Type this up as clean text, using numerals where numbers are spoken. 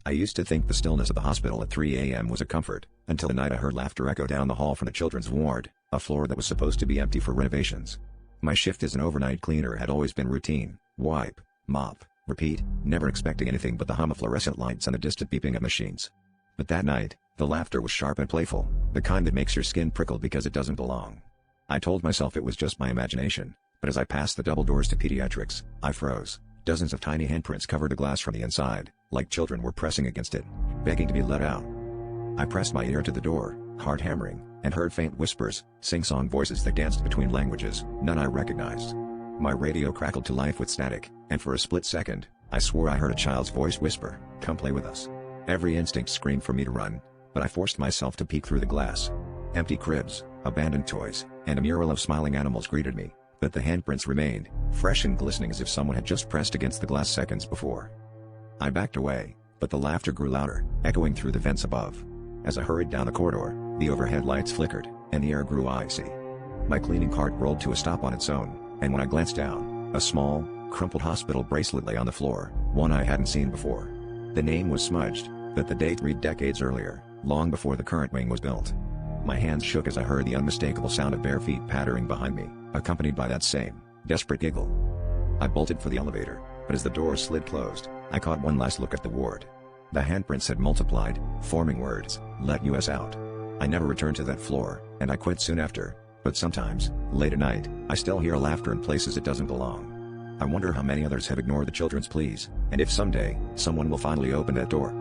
I used to think the stillness of the hospital at 3 a.m. was a comfort, until the night I heard laughter echo down the hall from the children's ward, a floor that was supposed to be empty for renovations. My shift as an overnight cleaner had always been routine: wipe, mop, repeat, never expecting anything but the hum of fluorescent lights and the distant beeping of machines. But that night, the laughter was sharp and playful, the kind that makes your skin prickle because it doesn't belong. I told myself it was just my imagination, but as I passed the double doors to pediatrics, I froze. Dozens of tiny handprints covered the glass from the inside, like children were pressing against it, begging to be let out. I pressed my ear to the door, heart hammering, and heard faint whispers, sing-song voices that danced between languages, none I recognized. My radio crackled to life with static, and for a split second, I swore I heard a child's voice whisper, "Come play with us." Every instinct screamed for me to run, but I forced myself to peek through the glass. Empty cribs, abandoned toys, and a mural of smiling animals greeted me, but the handprints remained, fresh and glistening as if someone had just pressed against the glass seconds before. I backed away, but the laughter grew louder, echoing through the vents above. As I hurried down the corridor, the overhead lights flickered, and the air grew icy. My cleaning cart rolled to a stop on its own, and when I glanced down, a small, crumpled hospital bracelet lay on the floor, one I hadn't seen before. The name was smudged, but the date read decades earlier, long before the current wing was built. My hands shook as I heard the unmistakable sound of bare feet pattering behind me, accompanied by that same, desperate giggle. I bolted for the elevator, but as the door slid closed, I caught one last look at the ward. The handprints had multiplied, forming words, "Let us out." I never returned to that floor, and I quit soon after, but sometimes, late at night, I still hear laughter in places it doesn't belong. I wonder how many others have ignored the children's pleas, and if someday, someone will finally open that door.